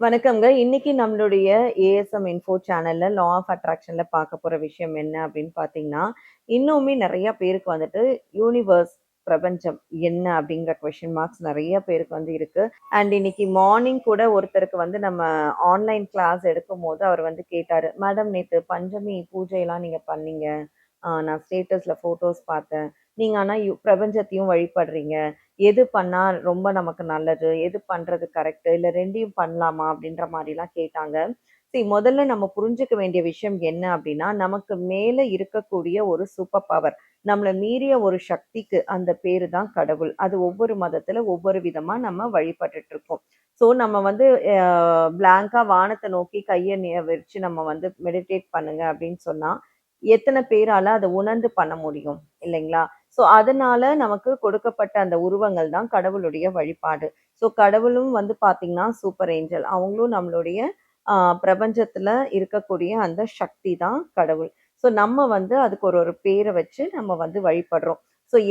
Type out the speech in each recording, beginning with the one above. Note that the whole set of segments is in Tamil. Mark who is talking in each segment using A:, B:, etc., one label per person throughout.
A: வணக்கம்ங்க. இன்னைக்கு நம்மளுடைய ஏஎஸ்எம் இன்ஃபோ சேனல்ல லா ஆஃப் அட்ராக்ஷன்ல பார்க்க போற விஷயம் என்ன அப்படின்னு பார்த்தீங்கன்னா, இன்னுமே நெறைய பேருக்கு வந்துட்டு யூனிவர்ஸ், பிரபஞ்சம் என்ன அப்படிங்கிற கொஸ்டின் மார்க்ஸ் நெறைய பேருக்கு வந்து இருக்கு. அண்ட் இன்னைக்கு மார்னிங் கூட ஒருத்தருக்கு வந்து நம்ம ஆன்லைன் கிளாஸ் எடுக்கும்போது அவர் வந்து கேட்டாரு, "மேடம் நேத்து பஞ்சமி பூஜைலாம் நீங்க பண்ணீங்க. நான் ஸ்டேட்டஸ்ல ஃபோட்டோஸ் பார்த்தேன். நீங்க ஆனா பிரபஞ்சத்தையும் வழிபடுறீங்க. எது பண்ணா ரொம்ப நமக்கு நல்லது? எது பண்றது கரெக்ட்டு? இல்ல 2யும் பண்ணலாமா? அப்படின்ற மாரிலாம் கேட்டாங்க. முதல்ல நம்ம புரிஞ்சுக்க வேண்டிய விஷயம் என்ன அப்படின்னா, நமக்கு மேல இருக்கக்கூடிய ஒரு சூப்பர் பவர். நம்மள மீறிய ஒரு சக்திக்கு அந்த பேரு தான் கடவுள். அது ஒவ்வொரு மதத்துல ஒவ்வொரு விதமா நம்ம வழிபட்டுட்டு இருக்கோம். நம்ம வந்து அ பிளாங்க்கா வானத்த நோக்கி கைய விரிச்சு நம்ம வந்து மெடிடேட் பண்ணுங்க அப்படின்னு சொன்னா, எத்தன பேரால அத உணர்ந்து பண்ண முடியும்? இல்லைங்களா? அதனால நமக்கு கொடுக்கப்பட்ட அந்த உருவங்கள் தான் கடவுளுடைய வழிபாடு. கடவுளும் வந்து பார்த்தீங்கன்னா, சூப்பர் ஏஞ்சல். அவங்களும் நம்மளுடைய அ பிரபஞ்சத்துல இருக்கக்கூடிய அந்த சக்தி தான் கடவுள். நம்ம வந்து அதுக்கு ஒரு ஒரு பேர வச்சு நம்ம வந்து வழிபடுறோம்.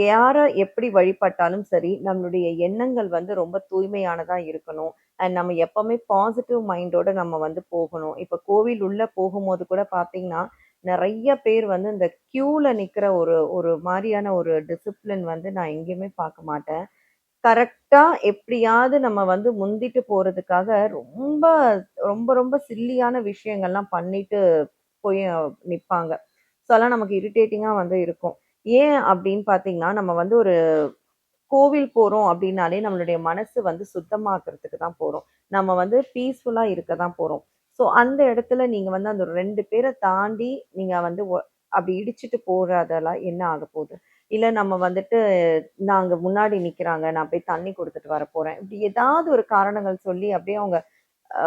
A: யார எப்படி வழிபட்டாலும் சரி, நம்மளுடைய எண்ணங்கள் வந்து ரொம்ப தூய்மையானதா இருக்கணும். அண்ட் நம்ம எப்பவுமே பாசிட்டிவ் மைண்டோட நம்ம வந்து போகணும். இப்ப கோவில் உள்ள போகும்போது கூட பார்த்தீங்கன்னா, நெறைய பேர் வந்து இந்த கியூல நிக்கிற ஒரு ஒரு மாரியான ஒரு டிசிப்ளின் வந்து நான் எங்கேயுமே பார்க்க மாட்டேன். கரெக்ட்டா எப்படியாவது நம்ம வந்து முந்திட்டு போறதுக்காக ரொம்ப, ரொம்ப, ரொம்ப சில்லியான விஷயங்கள்லாம் பண்ணிட்டு போய் நிப்பாங்க. அதெல்லாம் நமக்கு இரிட்டேட்டிங்கா வந்து இருக்கும். ஏன் அப்படின்னு பார்த்தீங்கன்னா, நம்ம வந்து ஒரு கோவில் போறோம் அப்படின்னாலே நம்மளுடைய மனசு வந்து சுத்தமாக்குறதுக்கு தான் போறோம். நம்ம வந்து பீஸ்ஃபுல்லா இருக்க தான் போறோம். அந்த இடத்துல நீங்க வந்து அந்த 2 பேர தாண்டி நீங்க வந்து அப்படி இடிச்சுட்டு போறதெல்லாம் என்ன ஆகப்போகுது? இல்ல நம்ம வந்துட்டு நாங்க முன்னாடி நிக்கிறாங்க, நான் போய் தண்ணி குடுத்துட்டு வரப்போறேன். இப்படி ஏதாவது ஒரு காரணங்கள் சொல்லி அப்படியே அவங்க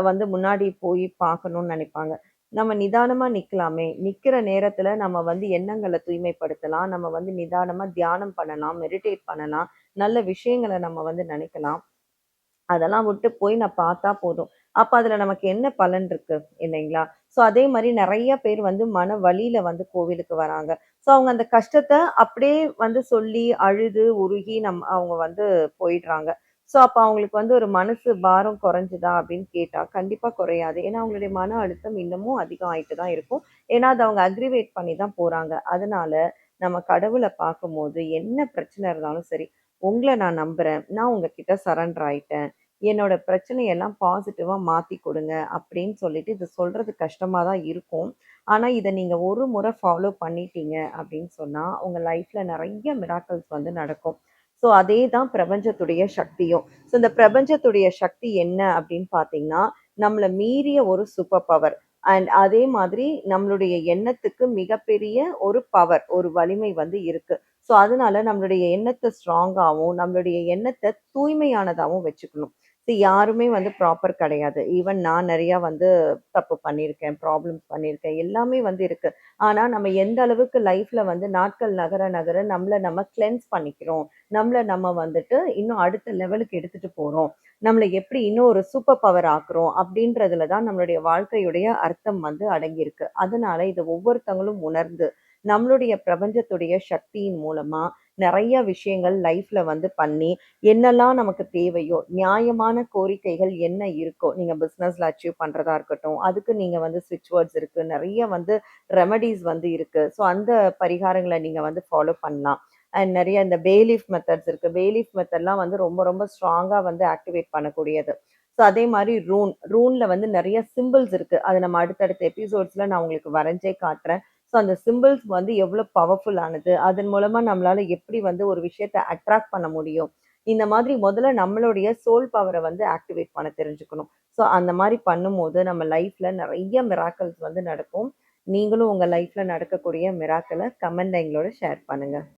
A: வந்து முன்னாடி போய் பார்க்கணும்னு நினைப்பாங்க. நம்ம நிதானமா நிக்கலாமே! நிக்கிற நேரத்துல நம்ம வந்து எண்ணங்கள தூய்மைப்படுத்தலாம். நம்ம வந்து நிதானமா தியானம் பண்ணலாம், மெடிடேட் பண்ணலாம். நல்ல விஷயங்கள நம்ம வந்து நினைக்கலாம். அதெல்லாம் விட்டு போய் நான் பார்த்தா போதும். அப்ப அதுல நமக்கு என்ன பலன் இருக்கு? இல்லைங்களா? அதே மாரி நெறைய பேர் வந்து மன வலியில வந்து கோவிலுக்கு வராங்க. அவங்க அந்த கஷ்டத்த அப்படியே வந்து சொல்லி, அழுது, உருகி அவங்க வந்து போயிடுறாங்க. அப்ப அவங்களுக்கு வந்து ஒரு மனசு பாரம் குறைஞ்சுதா அப்படின்னு கேட்டா, கண்டிப்பா குறையாது. ஏன்னா அவங்களுடைய மன அழுத்தம் இன்னமும் அதிகம் ஆயிட்டு தான் இருக்கும். ஏன்னா அத அவங்க அக்ரிவேட் பண்ணி தான் போறாங்க. அதனால நம்ம கடவுள பார்க்கும்போது என்ன பிரச்சனை இருந்தாலும் சரி, உங்கள நான் நம்புறேன். நான் உங்ககிட்ட சரண்டர் ஆயிட்டேன். என்னோட பிரச்சனையெல்லாம் பாசிட்டிவா மாத்தி கொடுங்க அப்படின்னு சொல்லிட்டு இது சொல்றது கஷ்டமா தான் இருக்கும். ஆனா, இத நீங்க ஒரு முறை ஃபாலோ பண்ணிட்டீங்க அப்படின்னு சொன்னா, உங்க லைஃப்ல நெறைய மிராக்கிள்ஸ் வந்து நடக்கும். அதே தான் பிரபஞ்சத்துடைய சக்தியும். இந்த பிரபஞ்சத்துடைய சக்தி என்ன அப்படின்னு பார்த்தீங்கன்னா, நம்மள மீறிய ஒரு சூப்பர் பவர். அண்ட் அதே மாதிரி நம்மளுடைய எண்ணத்துக்கு மிகப்பெரிய ஒரு பவர், ஒரு வலிமை வந்து இருக்கு. அதனால நம்மளுடைய எண்ணத்த ஸ்ட்ராங்காவும், நம்மளுடைய எண்ணத்த தூய்மையானதாவும் வச்சுக்கணும். யாருமே வந்து ப்ராப்பர் கிடையாது. ஈவன் நான் நெறையா வந்து தப்பு பண்ணியிருக்கேன், ப்ராப்ளம்ஸ் பண்ணியிருக்கேன். எல்லாமே வந்து இருக்கு. ஆனா, நம்ம எந்த அளவுக்கு லைஃப்ல வந்து நாட்கள் நகர நகர நம்மள நம்ம கிளென்ஸ் பண்ணிக்கிறோம். நம்மள நம்ம வந்துட்டு இன்னும் அடுத்த லெவலுக்கு எடுத்துட்டு போறோம். நம்மள எப்படி இன்னும் ஒரு சூப்பர் பவர் ஆக்குறோம் அப்படின்றதுல தான் நம்மளுடைய வாழ்க்கையுடைய அர்த்தம் வந்து அடங்கியிருக்கு. அதனால இத ஒவ்வொருத்தவங்களும் உணர்ந்து, நம்மளுடைய பிரபஞ்சத்துடைய சக்தியின் மூலமா நெறைய விஷயங்கள் லைஃப்ல வந்து பண்ணி, என்னெல்லாம் நமக்கு தேவையோ, நியாயமான கோரிக்கைகள் என்ன இருக்கோ, நீங்க பிசினஸ்ல அச்சீவ் பண்றதா இருக்கட்டும், அதுக்கு நீங்க வந்து ஸ்விட்ச் வேர்ட்ஸ் இருக்கு. நெறைய வந்து ரெமெடிஸ் வந்து இருக்கு. அந்த பரிகாரங்கள நீங்க வந்து ஃபாலோ பண்ணலாம். அண்ட் நெறைய இந்த பேலீஃப் மெத்தட்ஸ் இருக்கு. பேலீஃப் மெத்தட்லாம் வந்து ரொம்ப ரொம்ப ஸ்ட்ராங்கா வந்து ஆக்டிவேட் பண்ணக்கூடியது. அதே மாரி ரூன்ல வந்து நெறைய சிம்பிள்ஸ் இருக்கு. அத நம்ம அடுத்தடுத்த எபிசோட்ஸ்ல நான் உங்களுக்கு வரைஞ்சே காட்டுறேன். அந்த சிம்பிள்ஸ் வந்து எவ்ளோ பவர்ஃபுல் ஆனது. அதன் மூலமா நம்மளால எப்படி வந்து ஒரு விஷயத்த அட்ராக்ட் பண்ண முடியும். இந்த மாதிரி முதல்ல நம்மளுடைய சோல் பவர வந்து ஆக்டிவேட் பண்ண தெரிஞ்சுக்கணும். அந்த மாரி பண்ணும்போது நம்ம லைஃப்ல நெறைய மிராக்கிள்ஸ் வந்து நடக்கும். நீங்களும் உங்க லைஃப்ல நடக்கக்கூடிய மிராக்கிள கமெண்ட்ல எங்களோட ஷேர் பண்ணுங்க.